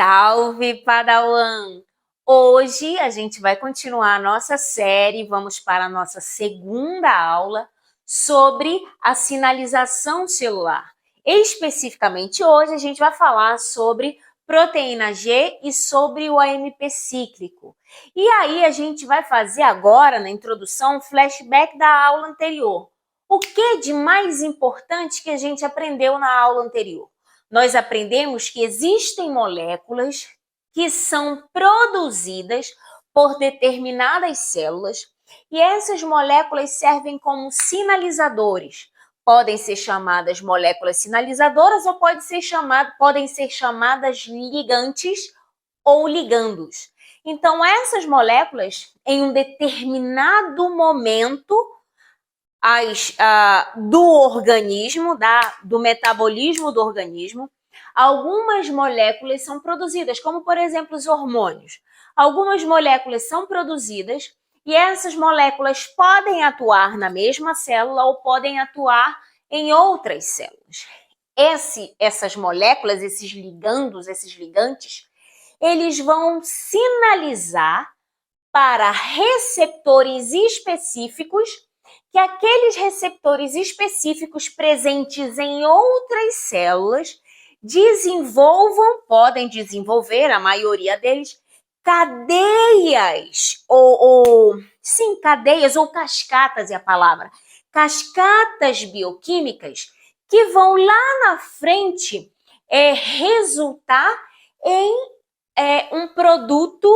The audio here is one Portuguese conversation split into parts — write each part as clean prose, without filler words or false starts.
Salve, Padawan! Hoje a gente vai continuar a nossa série, vamos para a nossa segunda aula sobre a sinalização celular. Especificamente hoje a gente vai falar sobre proteína G e sobre o AMP cíclico. E aí a gente vai fazer agora, na introdução, um flashback da aula anterior. O que de mais importante que a gente aprendeu na aula anterior? Nós aprendemos que existem moléculas que são produzidas por determinadas células e essas moléculas servem como sinalizadores. Podem ser chamadas moléculas sinalizadoras ou podem ser chamadas ligantes ou ligandos. Então, essas moléculas, em um determinado momento do organismo, do metabolismo do organismo, algumas moléculas são produzidas, como por exemplo os hormônios. Algumas moléculas são produzidas e essas moléculas podem atuar na mesma célula ou podem atuar em outras células. Essas moléculas, esses ligandos, esses ligantes, eles vão sinalizar para receptores específicos que aqueles receptores específicos presentes em outras células podem desenvolver, a maioria deles, cadeias cadeias ou cascatas é a palavra, cascatas bioquímicas que vão lá na frente resultar em um produto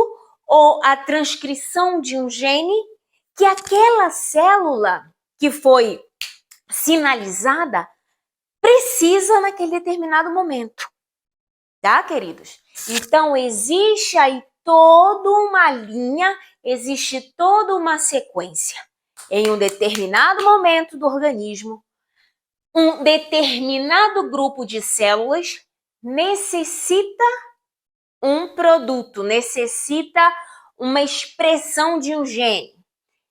ou a transcrição de um gene que aquela célula que foi sinalizada precisa naquele determinado momento. Tá, queridos? Então, existe aí toda uma linha, existe toda uma sequência. Em um determinado momento do organismo, um determinado grupo de células necessita um produto, necessita uma expressão de um gene.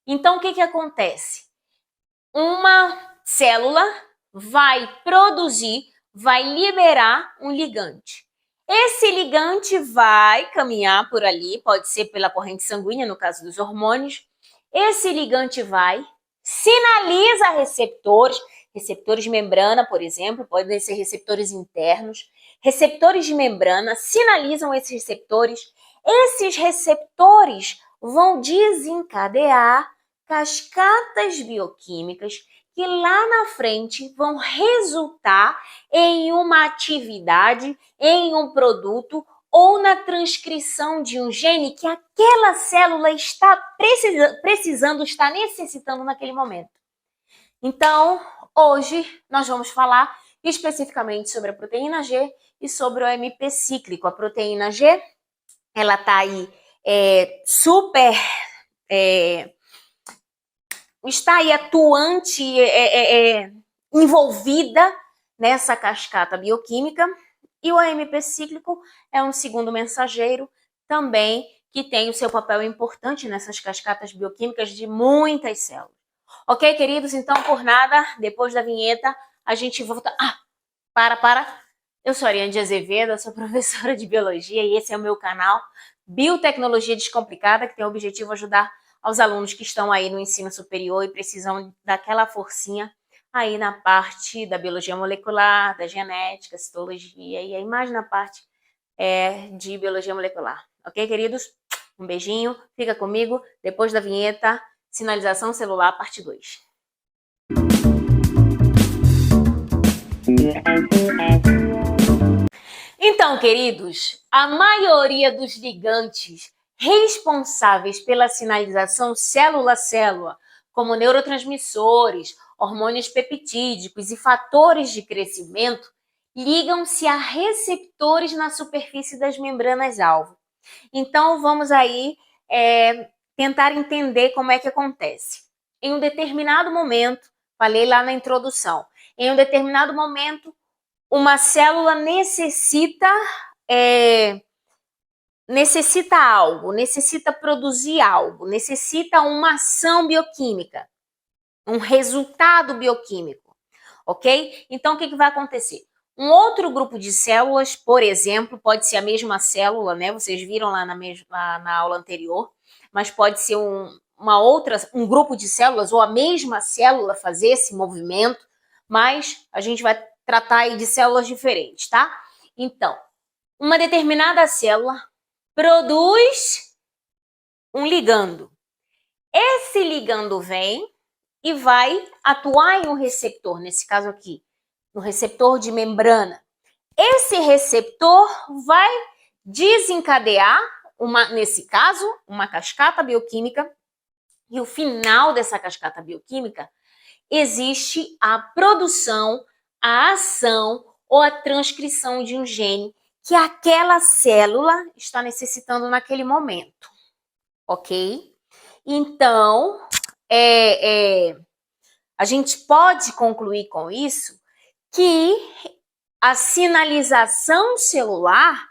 Então, o que acontece? Uma célula vai liberar um ligante. Esse ligante vai caminhar por ali, pode ser pela corrente sanguínea, no caso dos hormônios. Esse ligante sinaliza receptores de membrana, por exemplo, podem ser receptores internos. Receptores de membrana sinalizam esses receptores. Esses receptores vão desencadear cascatas bioquímicas que lá na frente vão resultar em uma atividade, em um produto ou na transcrição de um gene que aquela célula está precisando, está necessitando naquele momento. Então, hoje nós vamos falar especificamente sobre a proteína G e sobre o AMP cíclico. A proteína G, ela está aí está aí atuante, envolvida nessa cascata bioquímica, e o AMP cíclico é um segundo mensageiro também que tem o seu papel importante nessas cascatas bioquímicas de muitas células. Ok, queridos? Então, por nada, depois da vinheta, a gente volta... Eu sou a Ariane de Azevedo, eu sou professora de Biologia e esse é o meu canal Biotecnologia Descomplicada, que tem o objetivo de ajudar aos alunos que estão aí no ensino superior e precisam daquela forcinha aí na parte da biologia molecular, da genética, citologia e aí mais na parte de biologia molecular. Ok, queridos? Um beijinho, fica comigo. Depois da vinheta, sinalização celular, parte 2. Então, queridos, a maioria dos ligantes responsáveis pela sinalização célula-célula, como neurotransmissores, hormônios peptídicos e fatores de crescimento, ligam-se a receptores na superfície das membranas-alvo. Então, vamos aí tentar entender como é que acontece. Em um determinado momento, falei lá na introdução, em um determinado momento, uma célula necessita algo, necessita produzir algo, necessita uma ação bioquímica, um resultado bioquímico, ok? Então, o que vai acontecer? Um outro grupo de células, por exemplo, pode ser a mesma célula, né? Vocês viram lá na aula anterior, mas pode ser um grupo de células ou a mesma célula fazer esse movimento, mas a gente vai tratar aí de células diferentes, tá? Então, uma determinada célula produz um ligando. Esse ligando vem e vai atuar em um receptor, nesse caso aqui, no receptor de membrana. Esse receptor vai desencadear, nesse caso, uma cascata bioquímica, e o final dessa cascata bioquímica existe a produção, a ação ou a transcrição de um gene que aquela célula está necessitando naquele momento, ok? Então, a gente pode concluir com isso que a sinalização celular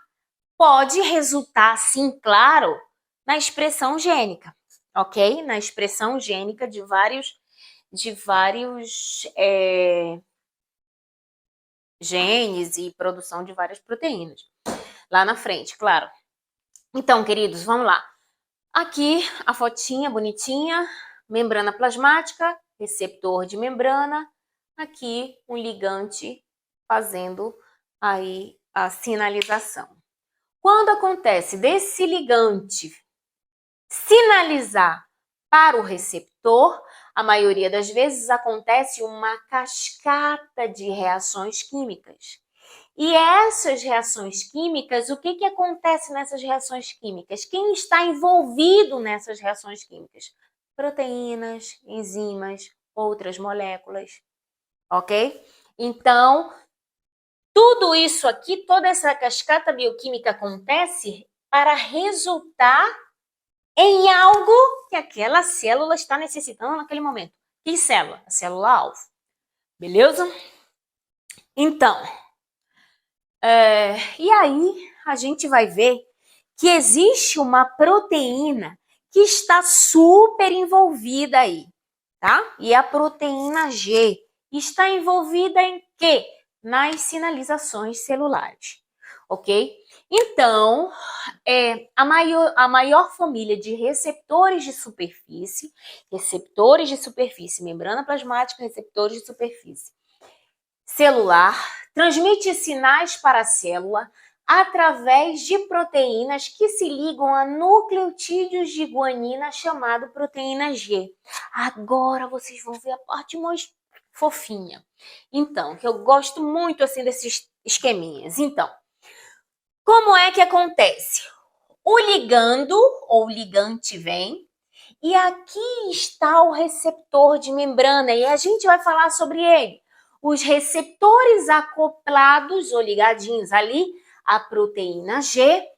pode resultar, sim, claro, na expressão gênica, ok? Na expressão gênica de vários genes e produção de várias proteínas. Lá na frente, claro. Então, queridos, vamos lá. Aqui a fotinha bonitinha, membrana plasmática, receptor de membrana, aqui um ligante fazendo aí a sinalização. Quando acontece desse ligante sinalizar para o receptor, a maioria das vezes acontece uma cascata de reações químicas. E essas reações químicas, o que acontece nessas reações químicas? Quem está envolvido nessas reações químicas? Proteínas, enzimas, outras moléculas, ok? Então, tudo isso aqui, toda essa cascata bioquímica acontece para resultar em algo que aquela célula está necessitando naquele momento. Que célula? A célula-alvo. Beleza? Então, e aí a gente vai ver que existe uma proteína que está super envolvida aí, tá? E a proteína G está envolvida em quê? Nas sinalizações celulares, ok? Então, a maior família de receptores de superfície, membrana plasmática, receptores de superfície celular, transmite sinais para a célula através de proteínas que se ligam a nucleotídeos de guanina chamado proteína G. Agora vocês vão ver a parte mais fofinha. Então, que eu gosto muito assim desses esqueminhas. Então, como é que acontece? O ligando ou ligante vem e aqui está o receptor de membrana e a gente vai falar sobre ele. Os receptores acoplados ou ligadinhos ali à proteína G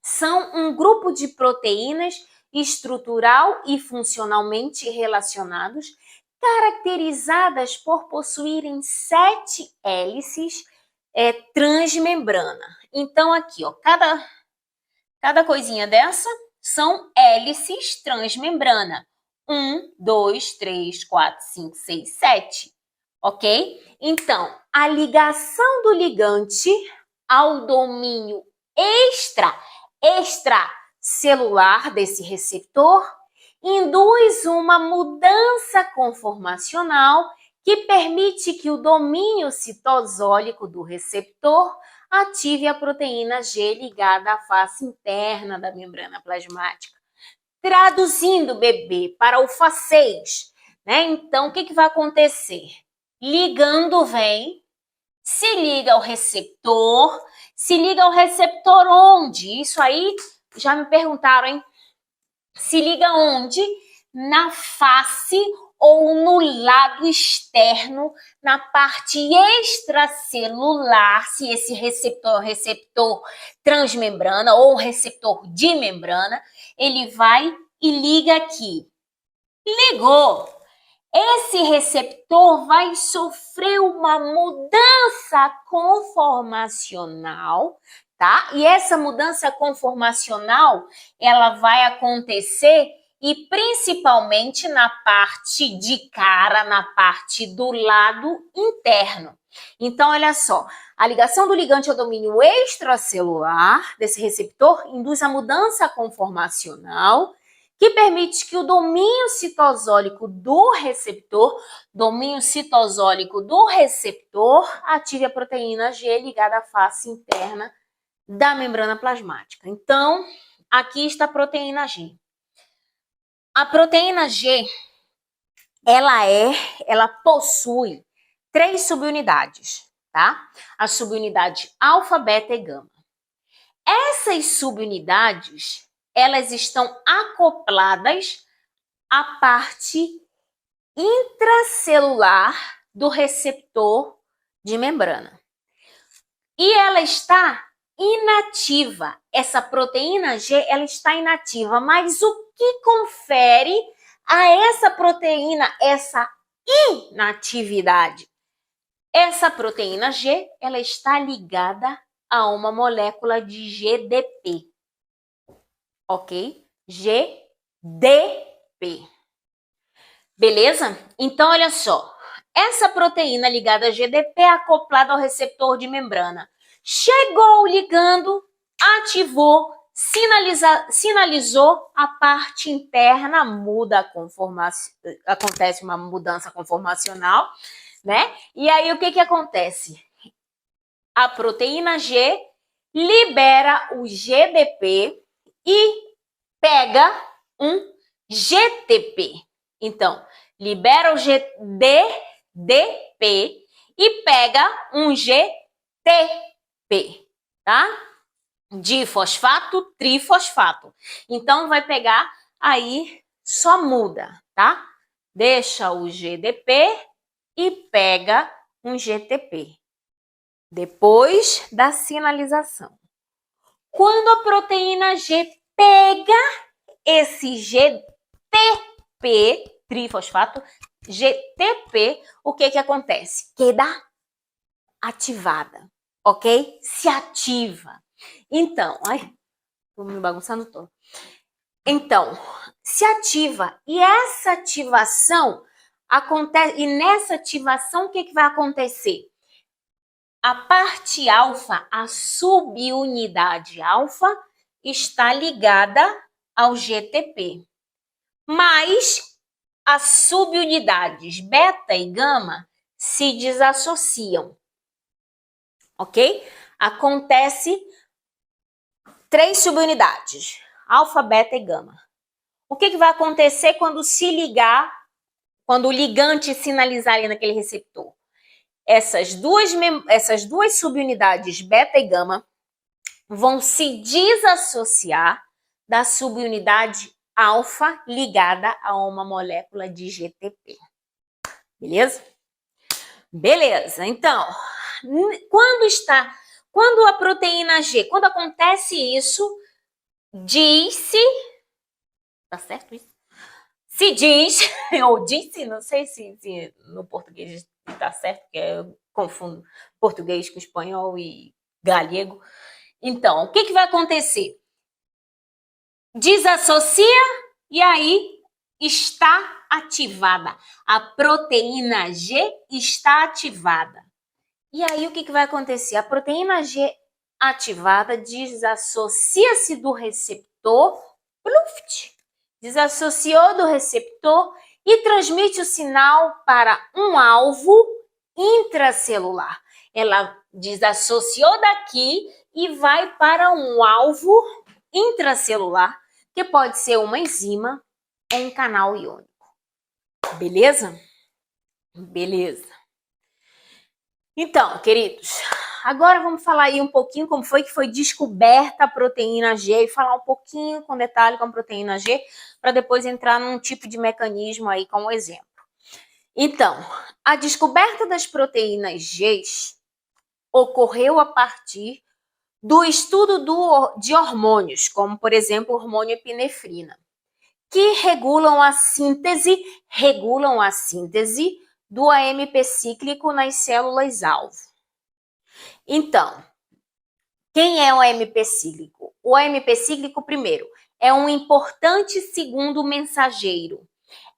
são um grupo de proteínas estrutural e funcionalmente relacionados, caracterizadas por possuírem 7 hélices transmembrana. Então, aqui, ó, cada coisinha dessa são hélices transmembrana. 1, 2, 3, 4, 5, 6, 7. Ok? Então, a ligação do ligante ao domínio extracelular desse receptor induz uma mudança conformacional que permite que o domínio citosólico do receptor ative a proteína G ligada à face interna da membrana plasmática. Traduzindo, bebê, para o Fa6, né? Então, o que vai acontecer? Ligando vem, se liga ao receptor onde? Isso aí já me perguntaram, hein? Se liga onde? Na face ou no lado externo, na parte extracelular, se esse receptor é um receptor transmembrana ou um receptor de membrana, ele vai e liga aqui. Ligou! Esse receptor vai sofrer uma mudança conformacional, tá? E essa mudança conformacional, ela vai acontecer e principalmente na parte de cara, na parte do lado interno. Então, olha só, a ligação do ligante ao domínio extracelular desse receptor induz a mudança conformacional que permite que o domínio citosólico do receptor ative a proteína G ligada à face interna da membrana plasmática. Então, aqui está a proteína G. A proteína G, ela possui 3 subunidades, tá? A subunidade alfa, beta e gama. Essas subunidades, elas estão acopladas à parte intracelular do receptor de membrana. E ela está inativa. Essa proteína G, ela está inativa, mas o que confere a essa proteína essa inatividade? Essa proteína G, ela está ligada a uma molécula de GDP. Ok? GDP. Beleza? Então, olha só. Essa proteína ligada a GDP é acoplada ao receptor de membrana. Chegou o ligando, ativou, sinalizou, a parte interna muda, acontece uma mudança conformacional, né? E aí o que acontece? A proteína G libera o GDP e pega um GTP. Então, libera o GDP e pega um GTP, tá? Difosfato, trifosfato. Então, vai pegar aí, só muda, tá? Deixa o GDP e pega um GTP. Depois da sinalização. Quando a proteína G pega esse GTP, trifosfato, GTP, o que acontece? Queda ativada, ok? Se ativa. Então, ai, tô me bagunçando todo. Então, se ativa. E essa ativação acontece, e nessa ativação o que vai acontecer? A parte alfa, a subunidade alfa, está ligada ao GTP. Mas as subunidades beta e gama se desassociam. Ok? Acontece 3 subunidades, alfa, beta e gama. O que vai acontecer quando se ligar, quando o ligante sinalizar ali naquele receptor? Essas duas subunidades beta e gama vão se desassociar da subunidade alfa ligada a uma molécula de GTP. Beleza? Beleza. Então, quando a proteína G, quando acontece isso, diz-se, tá certo isso? Se diz, ou disse, não sei se no português tá certo, porque eu confundo português com espanhol e galego. Então, o que vai acontecer? Desassocia e aí está ativada. A proteína G está ativada. E aí o que vai acontecer? A proteína G ativada desassocia-se do receptor, desassociou do receptor e transmite o sinal para um alvo intracelular. Ela desassociou daqui e vai para um alvo intracelular, que pode ser uma enzima ou um canal iônico. Beleza? Beleza. Então, queridos, agora vamos falar aí um pouquinho como foi que foi descoberta a proteína G e falar um pouquinho com detalhe com a proteína G para depois entrar num tipo de mecanismo aí como exemplo. Então, a descoberta das proteínas G ocorreu a partir do estudo de hormônios, como por exemplo o hormônio epinefrina, que regulam a síntese do AMP cíclico nas células-alvo. Então, quem é o AMP cíclico? O AMP cíclico, primeiro, é um importante segundo mensageiro.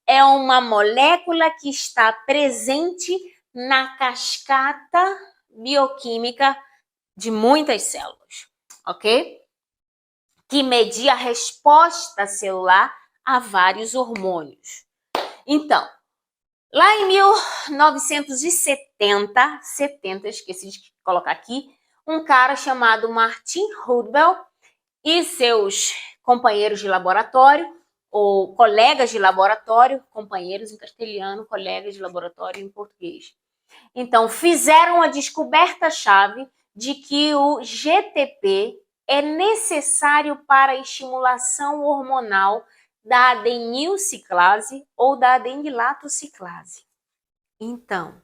É uma molécula que está presente na cascata bioquímica de muitas células, ok? Que media a resposta celular a vários hormônios. Então, lá em 1970, esqueci de colocar aqui, um cara chamado Martin Rudbell e seus companheiros de laboratório, ou colegas de laboratório, companheiros em castelhano, colegas de laboratório em português. Então, fizeram a descoberta-chave de que o GTP é necessário para a estimulação hormonal da adenilciclase ou da adenilatociclase. Então,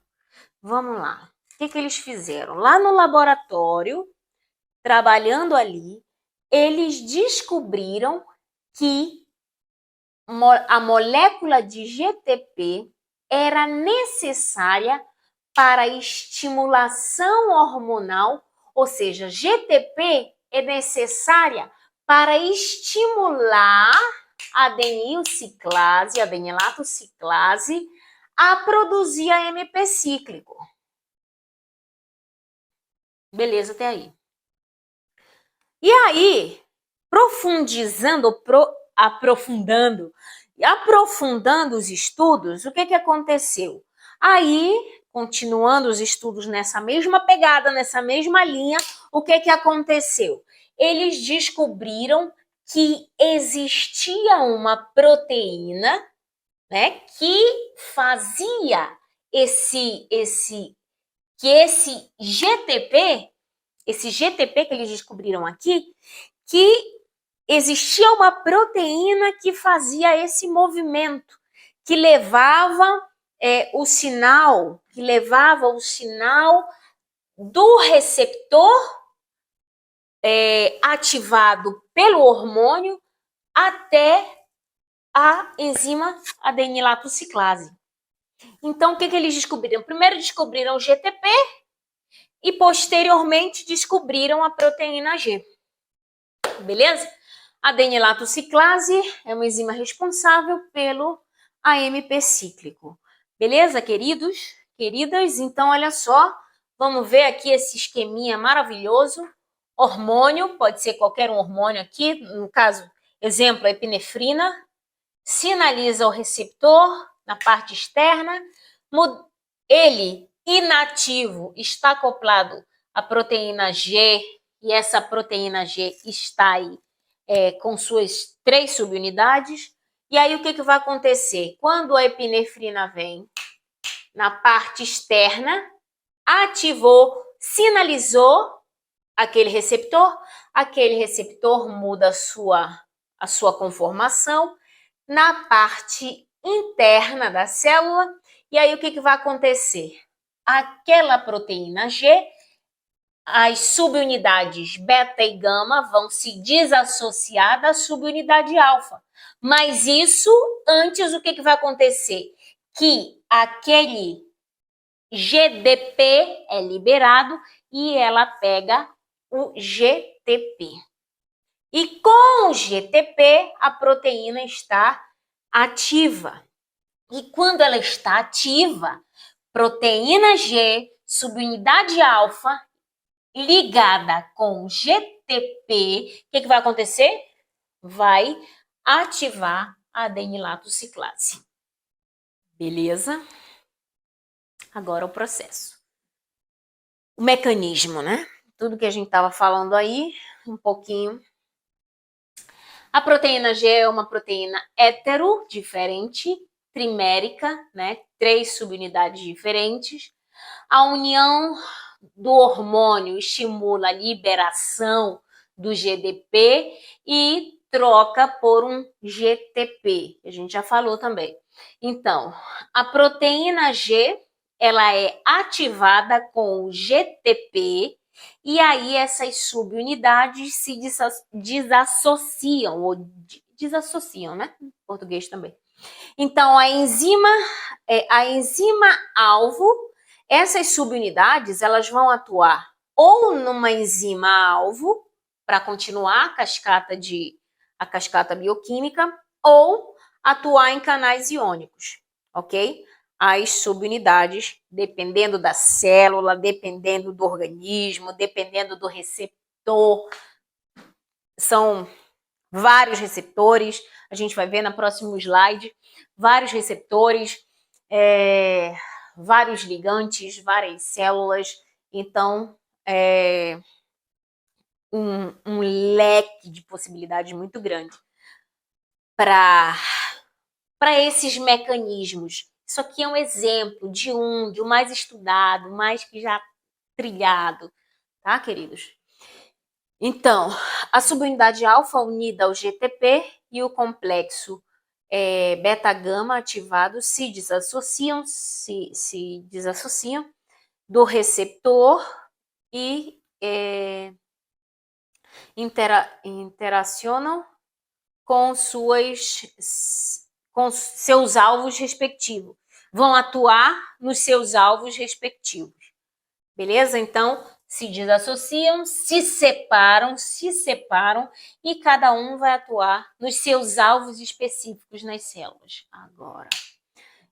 vamos lá. O que eles fizeram? Lá no laboratório, trabalhando ali, eles descobriram que a molécula de GTP era necessária para a estimulação hormonal, ou seja, GTP é necessária para estimular a adenilciclase, a adenilatociclase, a produzir AMP cíclico. Beleza até aí. E aí, aprofundando os estudos, o que aconteceu? Aí, continuando os estudos nessa mesma pegada, nessa mesma linha, o que aconteceu? Eles descobriram que existia uma proteína, né, que fazia esse GTP que eles descobriram aqui, que existia uma proteína que fazia esse movimento, que levava o sinal do receptor ativado pelo hormônio até a enzima adenilatociclase. Então, o que eles descobriram? Primeiro descobriram o GTP e posteriormente descobriram a proteína G. Beleza? A adenilatociclase é uma enzima responsável pelo AMP cíclico. Beleza, queridos? Queridas? Então, olha só, vamos ver aqui esse esqueminha maravilhoso. Hormônio, pode ser qualquer um hormônio aqui, no caso, exemplo, a epinefrina, sinaliza o receptor na parte externa, ele inativo está acoplado à proteína G, e essa proteína G está aí com suas 3 subunidades. E aí o que vai acontecer? Quando a epinefrina vem na parte externa, ativou, sinalizou aquele receptor muda a sua conformação na parte interna da célula. E aí o que vai acontecer? Aquela proteína G, as subunidades beta e gama vão se desassociar da subunidade alfa. Mas isso, antes, o que vai acontecer? Que aquele GDP é liberado e ela pega o GTP. E com o GTP, a proteína está ativa. E quando ela está ativa, proteína G, subunidade alfa, ligada com GTP, o que vai acontecer? Vai ativar a adenilatociclase. Beleza? Agora o processo. O mecanismo, né? Tudo que a gente estava falando aí, um pouquinho. A proteína G é uma proteína hétero, diferente, trimérica, né? 3 subunidades diferentes. A união do hormônio estimula a liberação do GDP e troca por um GTP, a gente já falou também. Então, a proteína G, ela é ativada com o GTP e aí essas subunidades se desassociam, né? Em português também. Então, a enzima alvo, essas subunidades, elas vão atuar ou numa enzima alvo, para continuar a cascata bioquímica ou atuar em canais iônicos, ok? As subunidades, dependendo da célula, dependendo do organismo, dependendo do receptor, são vários receptores, a gente vai ver no próximo slide, vários receptores, vários ligantes, várias células, então um leque de possibilidades muito grande para esses mecanismos. Isso aqui é um exemplo de um mais estudado, mais que já trilhado, tá, queridos? Então, a subunidade alfa unida ao GTP e o complexo beta-gama ativado se desassociam do receptor e interacionam com seus alvos respectivos. Vão atuar nos seus alvos respectivos. Beleza? Então, se desassociam, se separam e cada um vai atuar nos seus alvos específicos nas células. Agora,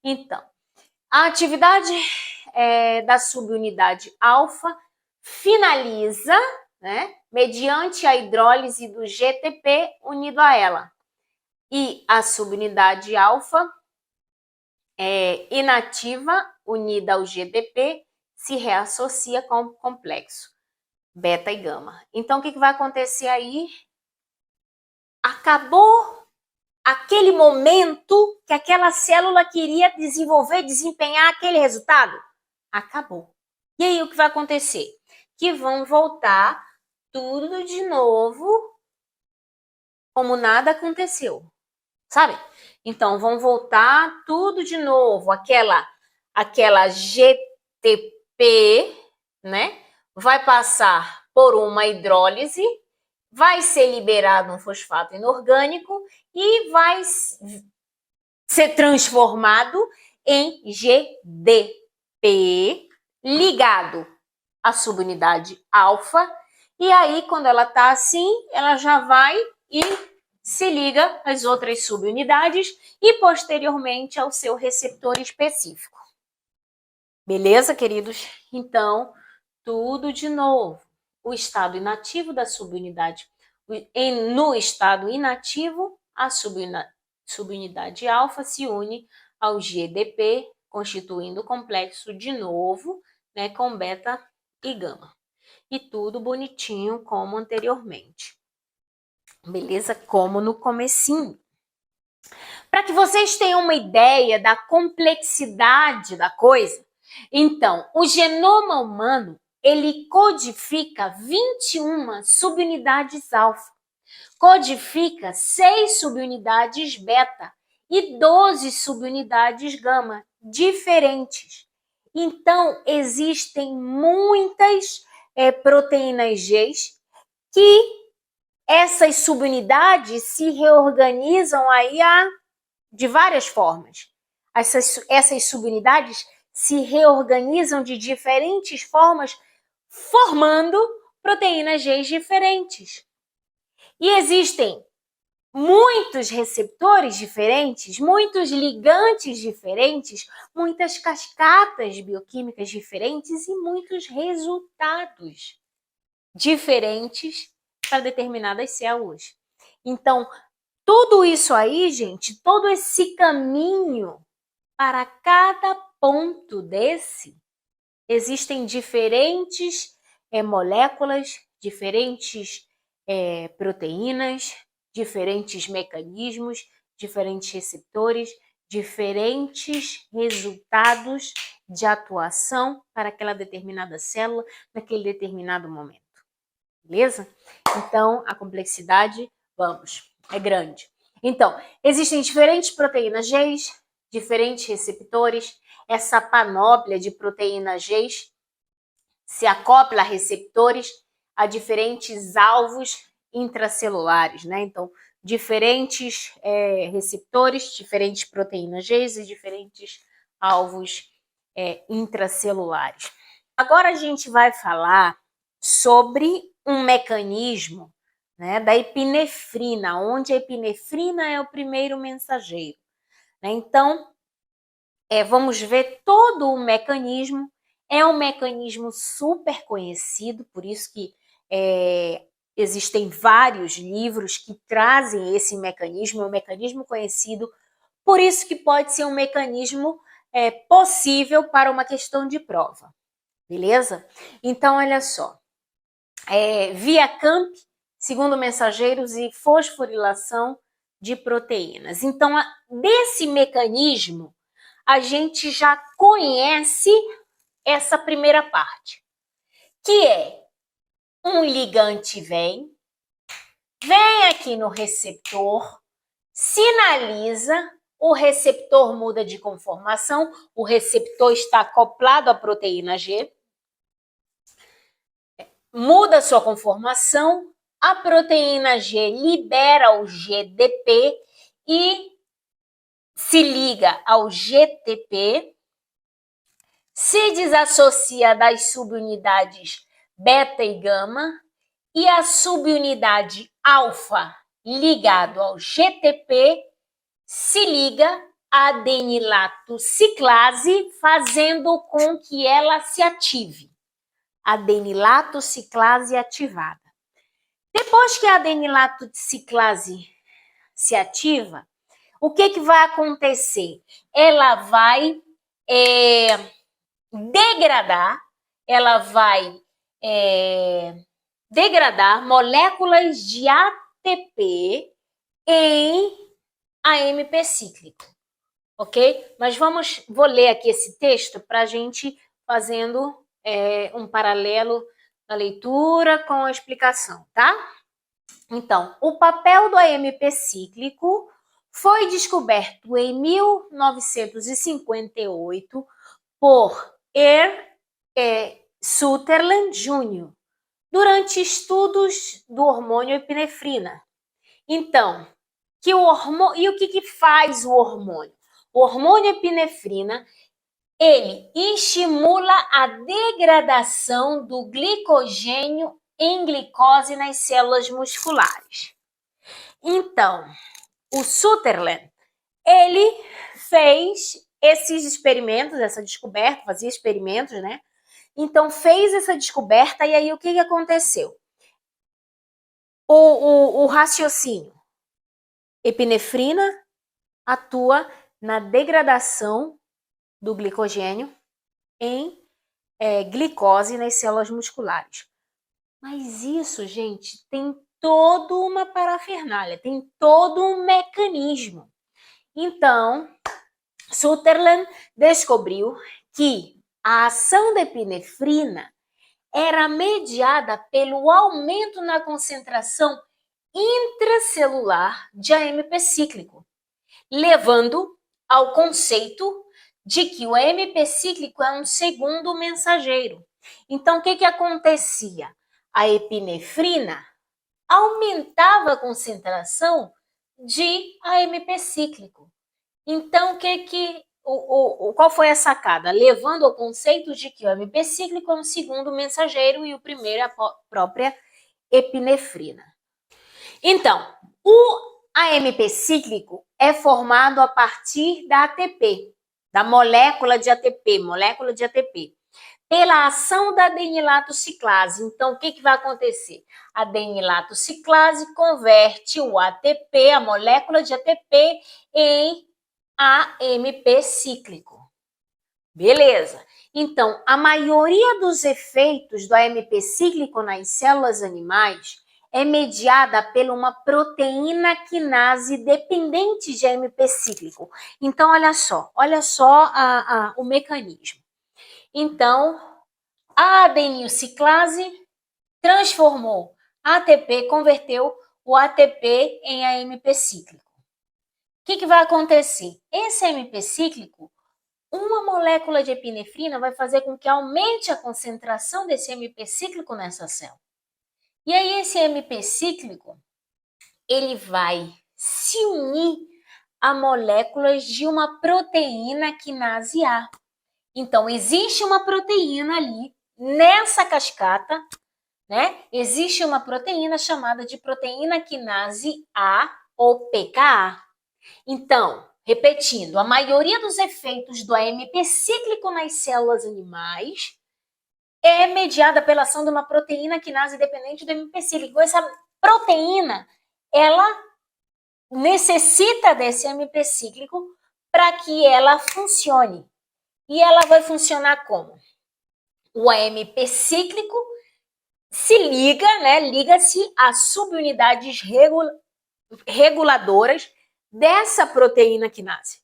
então, a atividade da subunidade alfa finaliza, né, mediante a hidrólise do GTP unido a ela. E a subunidade alfa inativa unida ao GDP se reassocia com o complexo beta e gama. Então, o que vai acontecer aí? Acabou aquele momento que aquela célula queria desenvolver, desempenhar aquele resultado? Acabou. E aí, o que vai acontecer? Que vão voltar tudo de novo como nada aconteceu, sabe? Então, vão voltar tudo de novo, aquela GTP, né? Vai passar por uma hidrólise, vai ser liberado um fosfato inorgânico e vai ser transformado em GDP ligado à subunidade alfa. E aí, quando ela está assim, ela já vai e se liga às outras subunidades e posteriormente ao seu receptor específico. Beleza, queridos? Então, tudo de novo. O estado inativo da subunidade. No estado inativo, a subunidade alfa se une ao GDP, constituindo o complexo de novo, né, com beta e gama. E tudo bonitinho como anteriormente. Beleza? Como no comecinho. Para que vocês tenham uma ideia da complexidade da coisa, então, o genoma humano, ele codifica 21 subunidades alfa, codifica 6 subunidades beta e 12 subunidades gama diferentes. Então, existem muitas proteínas G que essas subunidades se reorganizam aí de várias formas. Essas subunidades se reorganizam de diferentes formas, formando proteínas G diferentes. E existem muitos receptores diferentes, muitos ligantes diferentes, muitas cascatas bioquímicas diferentes e muitos resultados diferentes para determinadas células. Então, tudo isso aí, gente, todo esse caminho para cada ponto desse, existem diferentes moléculas, diferentes proteínas, diferentes mecanismos, diferentes receptores, diferentes resultados de atuação para aquela determinada célula, naquele determinado momento. Beleza? Então, a complexidade, é grande. Então, existem diferentes proteínas G, diferentes receptores. Essa panóplia de proteínas G se acopla a receptores a diferentes alvos intracelulares, né? Então, diferentes receptores, diferentes proteínas G e diferentes alvos intracelulares. Agora a gente vai falar sobre um mecanismo né, da epinefrina, onde a epinefrina é o primeiro mensageiro. Né? Então, vamos ver todo o mecanismo. É um mecanismo super conhecido, por isso que existem vários livros que trazem esse mecanismo, é um mecanismo conhecido, por isso que pode ser um mecanismo possível para uma questão de prova, beleza? Então, olha só, via Camp, segundo mensageiros e fosforilação de proteínas. Então, desse mecanismo, a gente já conhece essa primeira parte, que é um ligante vem aqui no receptor, sinaliza, o receptor muda de conformação, o receptor está acoplado à proteína G, muda sua conformação, a proteína G libera o GDP e se liga ao GTP, se desassocia das subunidades beta e gama e a subunidade alfa ligado ao GTP se liga à adenilato ciclase, fazendo com que ela se ative. Adenilato ciclase ativada. Depois que a adenilato ciclase se ativa, o que vai acontecer? Ela vai degradar moléculas de ATP em AMP cíclico, ok? Mas vou ler aqui esse texto para a gente fazendo um paralelo na leitura com a explicação, tá? Então, o papel do AMP cíclico foi descoberto em 1958 por Sutherland Jr., durante estudos do hormônio epinefrina. Então, e o que faz o hormônio? O hormônio epinefrina, ele estimula a degradação do glicogênio em glicose nas células musculares. Então, o Sutherland, ele fez esses experimentos, essa descoberta, fazia experimentos, né? Então, fez essa descoberta e aí o que aconteceu? O raciocínio. Epinefrina atua na degradação do glicogênio em glicose nas células musculares. Mas isso, gente, tem toda uma parafernália, tem todo um mecanismo. Então, Sutherland descobriu que a ação da epinefrina era mediada pelo aumento na concentração intracelular de AMP cíclico, levando ao conceito de que o AMP cíclico é um segundo mensageiro. Então, o que acontecia? A epinefrina aumentava a concentração de AMP cíclico. Então, qual foi a sacada? Levando ao conceito de que o AMP cíclico é um segundo mensageiro e o primeiro é a própria epinefrina. Então, o AMP cíclico é formado a partir da ATP, da molécula de ATP, pela ação da adenilato ciclase. Então, o que vai acontecer? A adenilato ciclase converte o ATP, a molécula de ATP, em AMP cíclico. Beleza. Então, a maioria dos efeitos do AMP cíclico nas células animais é mediada por uma proteína quinase dependente de AMP cíclico. Então, olha só o mecanismo. Então, a adenilciclase transformou ATP, converteu o ATP em AMP cíclico. O que vai acontecer? Esse AMP cíclico, uma molécula de epinefrina vai fazer com que aumente a concentração desse AMP cíclico nessa célula. E aí esse AMP cíclico, ele vai se unir a moléculas de uma proteína quinase A. Então, existe uma proteína ali nessa cascata, né? Existe uma proteína chamada de proteína quinase A ou PKA. Então, repetindo, a maioria dos efeitos do AMP cíclico nas células animais é mediada pela ação de uma proteína quinase dependente do AMP cíclico. Essa proteína, ela necessita desse AMP cíclico para que ela funcione. E ela vai funcionar como? O AMP cíclico se liga, né? Liga-se a subunidades reguladoras dessa proteína quinase.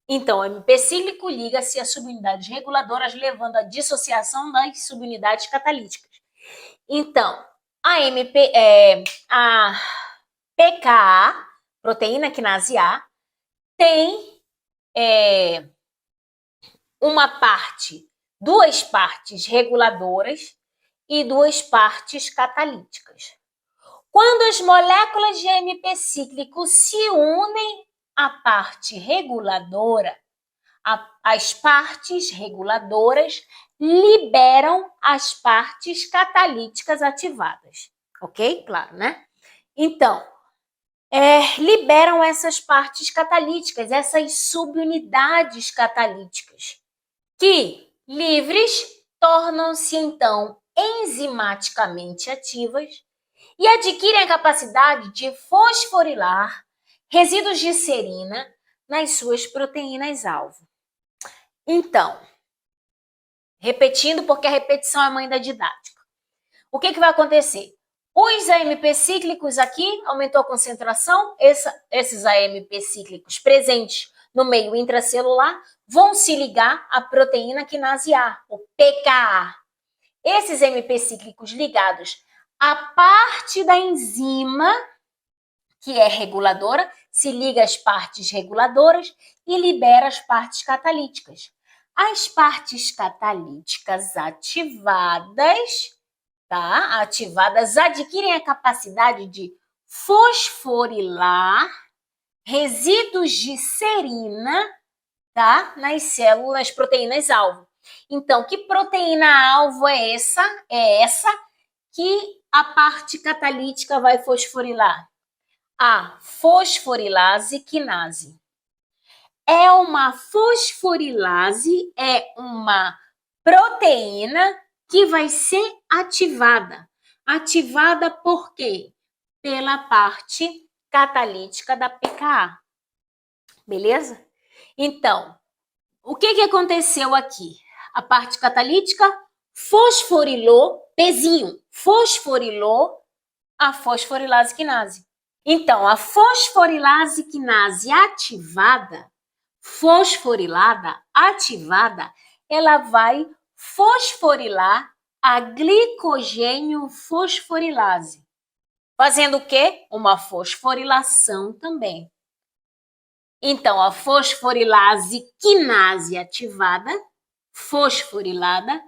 Então, o AMP cíclico liga-se a subunidades reguladoras, levando à dissociação das subunidades catalíticas. Então, a PKA, proteína quinase A, tem duas partes reguladoras e duas partes catalíticas. Quando as moléculas de AMP cíclico se unem à parte reguladora, as partes reguladoras liberam as partes catalíticas ativadas. Ok? Claro, né? Então, liberam essas partes catalíticas, essas subunidades catalíticas, que, livres, tornam-se, então, enzimaticamente ativas e adquirem a capacidade de fosforilar resíduos de serina nas suas proteínas-alvo. Então, repetindo, porque a repetição é a mãe da didática. O que vai acontecer? Os AMP cíclicos aqui, aumentou a concentração, esses AMP cíclicos presentes no meio intracelular vão se ligar à proteína quinase A, o PKA. Esses AMP cíclicos ligados à parte da enzima, que é reguladora, se liga às partes reguladoras e libera as partes catalíticas. As partes catalíticas ativadas, ativadas adquirem a capacidade de fosforilar resíduos de serina, nas células, proteínas-alvo. Então, que proteína-alvo é essa? É essa que a parte catalítica vai fosforilar. A fosforilase quinase. É uma fosforilase, é uma proteína que vai ser ativada. Ativada por quê? Pela parte catalítica da PKA. Beleza? Então, o que aconteceu aqui? A parte catalítica fosforilou, pezinho, fosforilou a fosforilase quinase. Então, a fosforilase quinase ativada, ela vai fosforilar a glicogênio fosforilase. Fazendo o quê? Uma fosforilação também. Então, a fosforilase quinase ativada, fosforilada,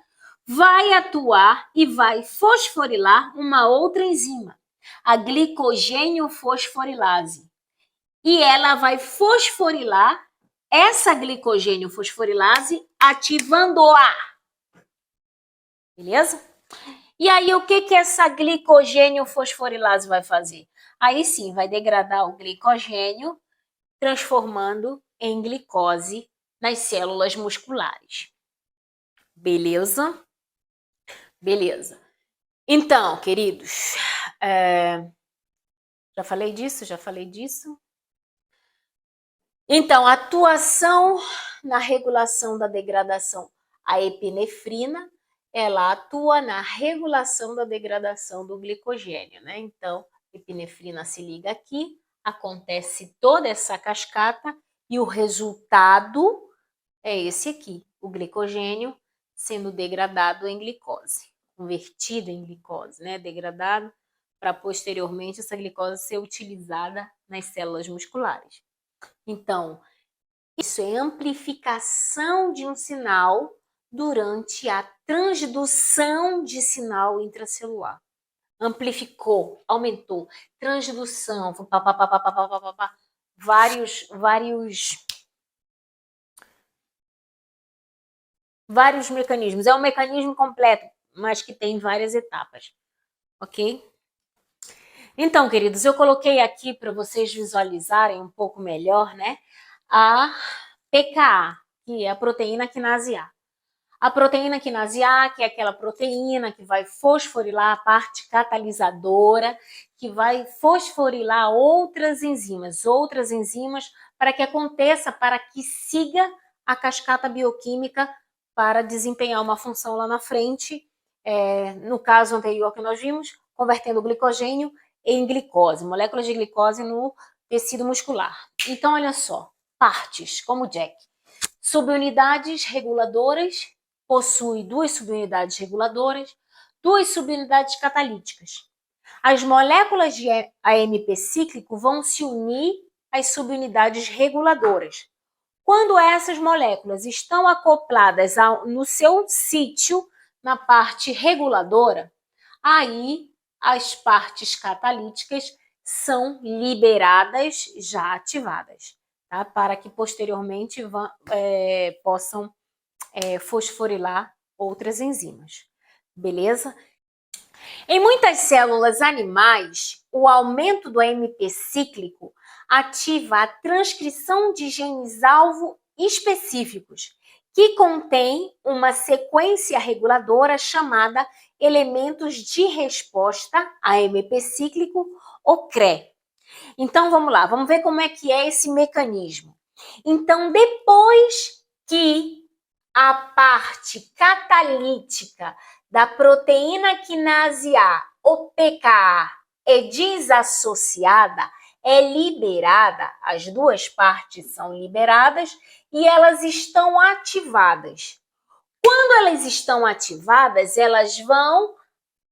vai atuar e vai fosforilar uma outra enzima, a glicogênio fosforilase. E ela vai fosforilar essa glicogênio fosforilase ativando-a. Beleza? E aí, o que essa glicogênio fosforilase vai fazer? Aí sim, vai degradar o glicogênio, transformando em glicose nas células musculares. Beleza? Beleza. Então, queridos, já falei disso. Então, atuação na regulação da degradação. A epinefrina, ela atua na regulação da degradação do glicogênio, né? Então, a epinefrina se liga aqui, acontece toda essa cascata e o resultado é esse aqui, o glicogênio sendo degradado em glicose, convertido em glicose, né? Degradado para posteriormente essa glicose ser utilizada nas células musculares. Então, isso é amplificação de um sinal durante a transdução de sinal intracelular. Amplificou, aumentou, transdução, vários mecanismos. É um mecanismo completo, mas que tem várias etapas. ok? Então, queridos, eu coloquei aqui para vocês visualizarem um pouco melhor, né, a PKA, que é a proteína quinase A. A proteína quinase A, que é aquela proteína que vai fosforilar a parte catalisadora, que vai fosforilar outras enzimas para que aconteça, para que siga a cascata bioquímica para desempenhar uma função lá na frente, no caso anterior que nós vimos, convertendo o glicogênio em glicose, moléculas de glicose no tecido muscular. Então, olha só, partes, como o Jack. Subunidades reguladoras, possui duas subunidades reguladoras, duas subunidades catalíticas. As moléculas de AMP cíclico vão se unir às subunidades reguladoras. Quando essas moléculas estão acopladas no seu sítio, na parte reguladora, aí as partes catalíticas são liberadas, já ativadas, tá? Para que posteriormente possam fosforilar outras enzimas, beleza? Em muitas células animais, o aumento do AMP cíclico ativa a transcrição de genes-alvo específicos, que contém uma sequência reguladora chamada elementos de resposta AMP cíclico, ou CRE. Então, vamos lá, vamos ver como é que é esse mecanismo. Então, depois que a parte catalítica da proteína quinase A, ou PKA, é desassociada, é liberada, as duas partes são liberadas e elas estão ativadas. Quando elas estão ativadas, elas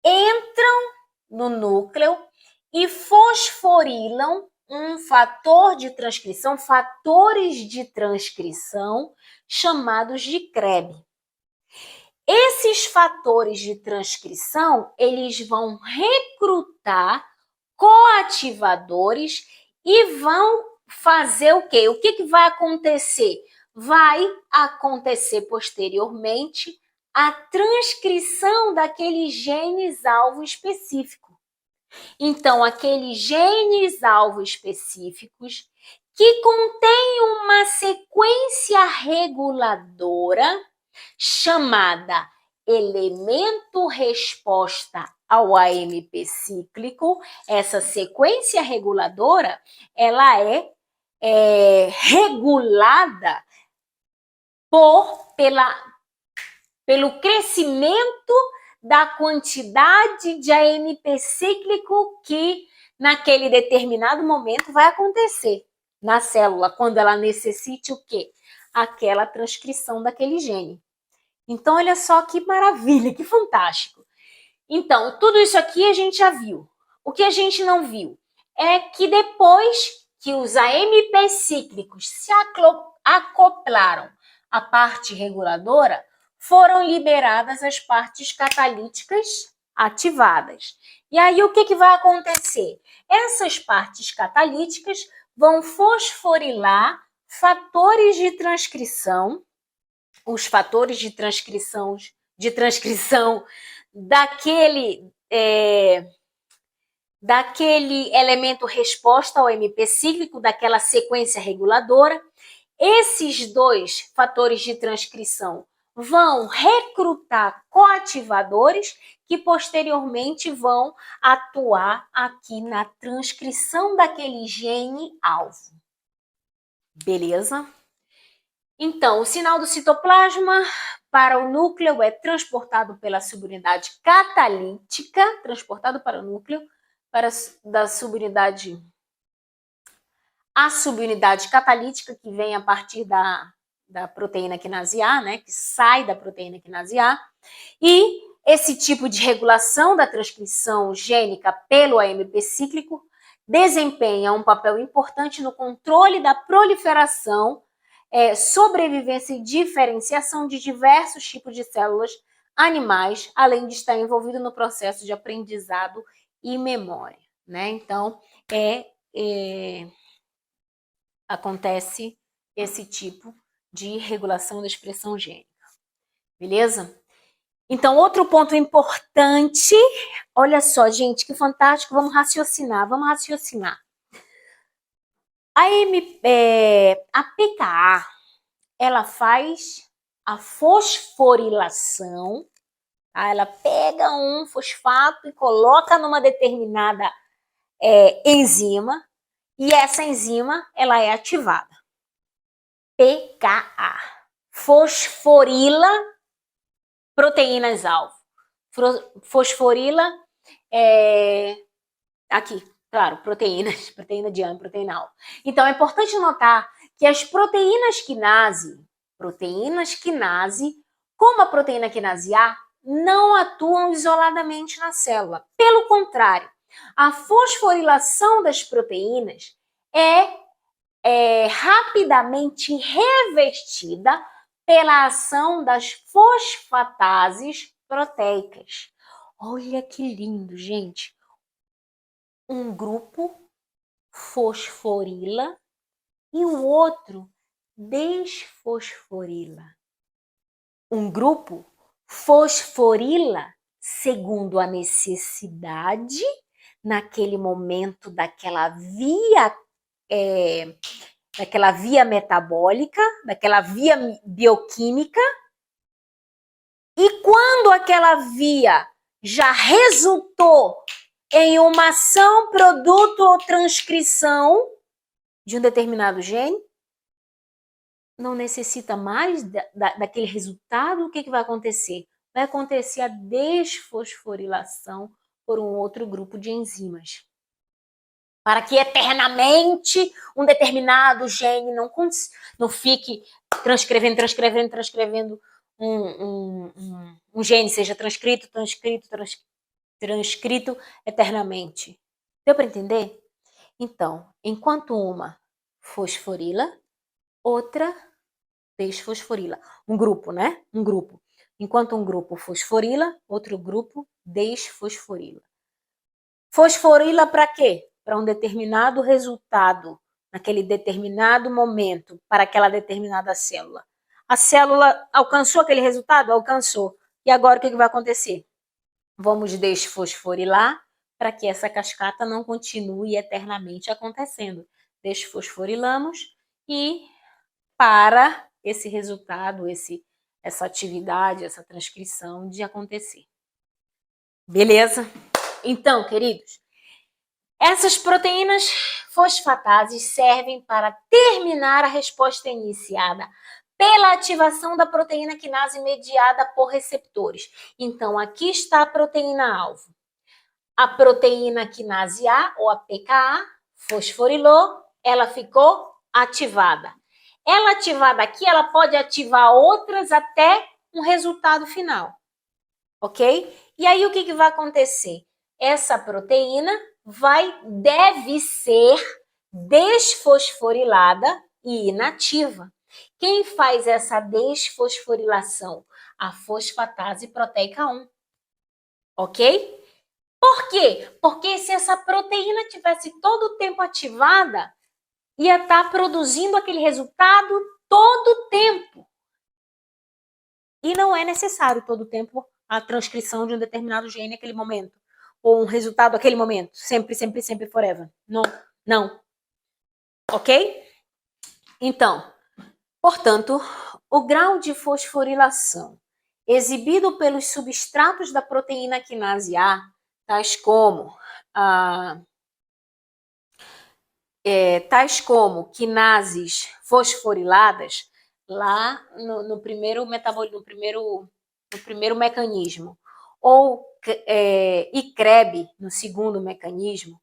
entram no núcleo e fosforilam um fator de transcrição, fatores de transcrição chamados de CREB. Esses fatores de transcrição, eles vão recrutar coativadores e vão fazer o quê? O que vai acontecer? Vai acontecer posteriormente a transcrição daqueles genes-alvo específico. Então, aqueles genes-alvo específicos que contêm uma sequência reguladora chamada elemento resposta ao AMP cíclico. Essa sequência reguladora, ela é regulada pelo crescimento da quantidade de AMP cíclico que naquele determinado momento vai acontecer na célula, quando ela necessite o quê? Aquela transcrição daquele gene. Então, olha só que maravilha, que fantástico. Então, tudo isso aqui a gente já viu. O que a gente não viu é que depois que os AMP cíclicos se acoplaram à parte reguladora, foram liberadas as partes catalíticas ativadas. E aí, o que vai acontecer? Essas partes catalíticas vão fosforilar fatores de transcrição, os fatores de transcrição daquele elemento resposta ao AMP cíclico, daquela sequência reguladora. Esses dois fatores de transcrição vão recrutar coativadores que posteriormente vão atuar aqui na transcrição daquele gene-alvo. Beleza? Então, o sinal do citoplasma para o núcleo é transportado pela subunidade catalítica, transportado para o núcleo, a subunidade catalítica, que vem a partir da proteína quinase A, né, que sai da proteína quinase A, e esse tipo de regulação da transcrição gênica pelo AMP cíclico desempenha um papel importante no controle da proliferação, sobrevivência e diferenciação de diversos tipos de células animais, além de estar envolvido no processo de aprendizado e memória, né? Então, acontece esse tipo de regulação da expressão gênica, beleza? Então, outro ponto importante, olha só, gente, que fantástico, vamos raciocinar. A pKa, ela faz a fosforilação, tá? Ela pega um fosfato e coloca numa determinada enzima, e essa enzima, ela é ativada. pKa, fosforila proteínas-alvo. Fosforila, aqui, claro, proteína de AME, proteína-alvo. Então, é importante notar que as proteínas quinase, como a proteína quinase A, não atuam isoladamente na célula. Pelo contrário, a fosforilação das proteínas é rapidamente revestida pela ação das fosfatases proteicas. Olha que lindo, gente. Um grupo fosforila e o outro desfosforila. Um grupo fosforila segundo a necessidade naquele momento daquela via metabólica, daquela via bioquímica, e quando aquela via já resultou em uma ação, produto ou transcrição de um determinado gene, não necessita mais daquele resultado, o que vai acontecer? Vai acontecer a desfosforilação por um outro grupo de enzimas. Para que eternamente um determinado gene não fique transcrevendo um gene, seja transcrito eternamente. Deu para entender? Então, enquanto uma fosforila, outra desfosforila. Um grupo, né? Um grupo. Enquanto um grupo fosforila, outro grupo desfosforila. Fosforila para quê? Para um determinado resultado, naquele determinado momento, para aquela determinada célula. A célula alcançou aquele resultado? Alcançou. E agora o que vai acontecer? Vamos desfosforilar para que essa cascata não continue eternamente acontecendo. Desfosforilamos e para esse resultado, essa atividade, essa transcrição de acontecer. Beleza? Então, queridos, essas proteínas fosfatases servem para terminar a resposta iniciada pela ativação da proteína quinase mediada por receptores. Então, aqui está a proteína-alvo. A proteína quinase A, ou a pKa, fosforilou, ela ficou ativada. Ela ativada aqui, ela pode ativar outras até um resultado final. Ok? E aí, o que vai acontecer? Essa proteína deve ser desfosforilada e inativa. Quem faz essa desfosforilação? A fosfatase proteica 1. Ok? Por quê? Porque se essa proteína tivesse todo o tempo ativada, ia estar produzindo aquele resultado todo o tempo. E não é necessário todo o tempo a transcrição de um determinado gene naquele momento. Ou um resultado naquele momento. Sempre, sempre, sempre, forever. Não. Ok? Então, portanto, o grau de fosforilação exibido pelos substratos da proteína quinase A, tais como quinases fosforiladas, lá no primeiro mecanismo, ou ICREB no segundo mecanismo,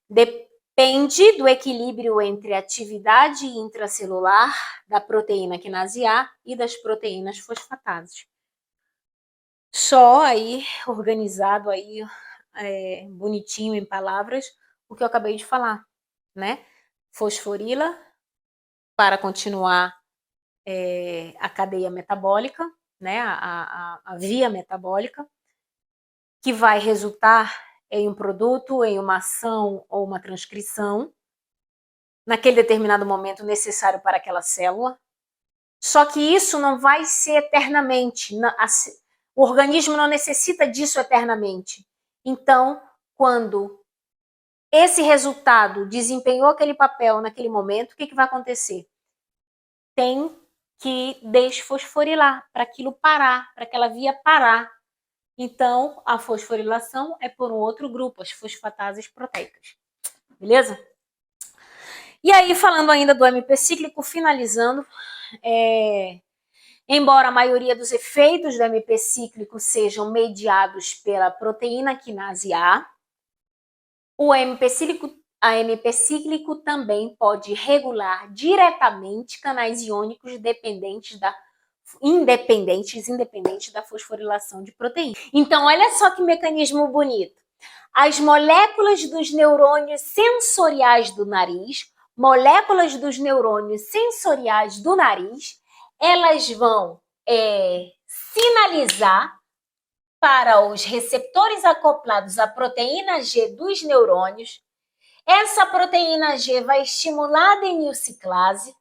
depende do equilíbrio entre a atividade intracelular da proteína quinase A e das proteínas fosfatases. Só aí, organizado aí, bonitinho em palavras, o que eu acabei de falar, né? Fosforila para continuar a cadeia metabólica, né? A via metabólica, que vai resultar em um produto, em uma ação ou uma transcrição, naquele determinado momento necessário para aquela célula. Só que isso não vai ser eternamente. O organismo não necessita disso eternamente. Então, quando esse resultado desempenhou aquele papel naquele momento, o que vai acontecer? Tem que desfosforilar, para aquilo parar, para aquela via parar. Então, a fosforilação é por um outro grupo, as fosfatases proteicas. Beleza? E aí, falando ainda do AMP cíclico, finalizando, embora a maioria dos efeitos do AMP cíclico sejam mediados pela proteína quinase A, a AMP cíclico também pode regular diretamente canais iônicos independentes da fosforilação de proteína. Então, olha só que mecanismo bonito. As moléculas dos neurônios sensoriais do nariz, elas vão sinalizar para os receptores acoplados à proteína G dos neurônios. Essa proteína G vai estimular a adenilatociclase.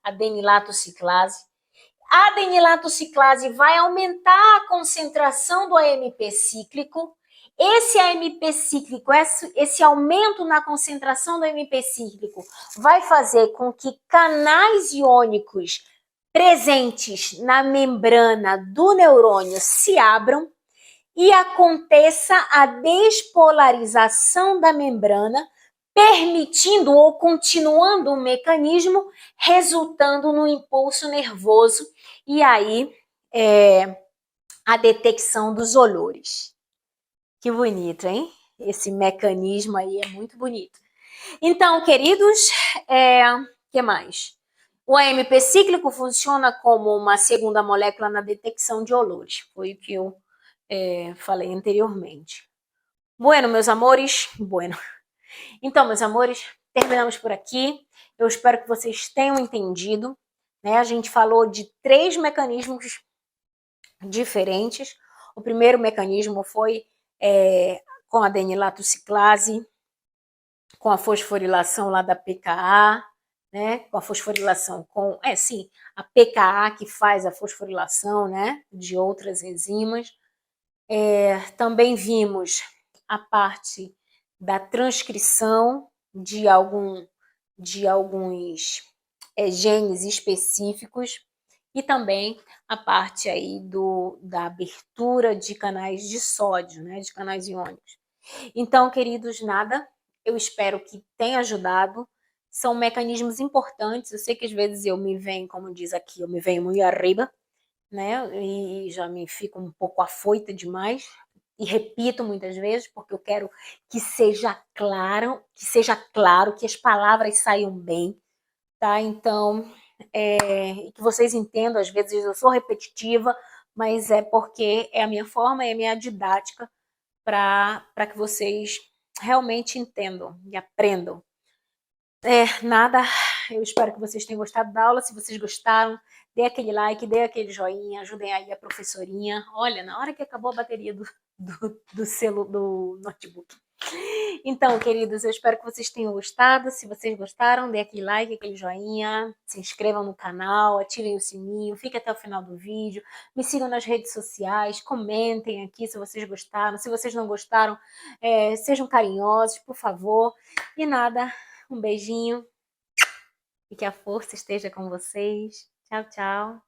A adenilatociclase vai aumentar a concentração do AMP cíclico. Esse AMP cíclico, esse aumento na concentração do AMP cíclico vai fazer com que canais iônicos presentes na membrana do neurônio se abram e aconteça a despolarização da membrana, permitindo ou continuando o mecanismo, resultando no impulso nervoso e aí a detecção dos olores. Que bonito, hein? Esse mecanismo aí é muito bonito. Então, queridos, que mais? O AMP cíclico funciona como uma segunda molécula na detecção de olores. Foi o que eu falei anteriormente. Bueno, meus amores, bueno. Então, meus amores, terminamos por aqui. Eu espero que vocês tenham entendido, né? A gente falou de 3 mecanismos diferentes. O primeiro mecanismo foi com a adenilatociclase, com a fosforilação lá da PKA, né? Com a fosforilação a PKA que faz a fosforilação, né? De outras enzimas. Também vimos a parte da transcrição de alguns genes específicos e também a parte aí da abertura de canais de sódio, né, de canais iônicos. Então, queridos, eu espero que tenha ajudado. São mecanismos importantes. Eu sei que às vezes eu me venho, como diz aqui, eu me venho muito arriba, né, e já me fico um pouco afoita demais. E repito muitas vezes, porque eu quero que seja claro, que as palavras saiam bem, tá? Então, que vocês entendam, às vezes eu sou repetitiva, mas é porque é a minha forma, é a minha didática para que vocês realmente entendam e aprendam. Eu espero que vocês tenham gostado da aula. Se vocês gostaram, dê aquele like, dê aquele joinha, ajudem aí a professorinha. Olha, na hora que acabou a bateria do notebook. Então, queridos, eu espero que vocês tenham gostado. Se vocês gostaram, dê aquele like, aquele joinha, se inscrevam no canal, ativem o sininho, fiquem até o final do vídeo, me sigam nas redes sociais, comentem aqui se vocês gostaram. Se vocês não gostaram, sejam carinhosos, por favor. E um beijinho e que a força esteja com vocês. Tchau, tchau.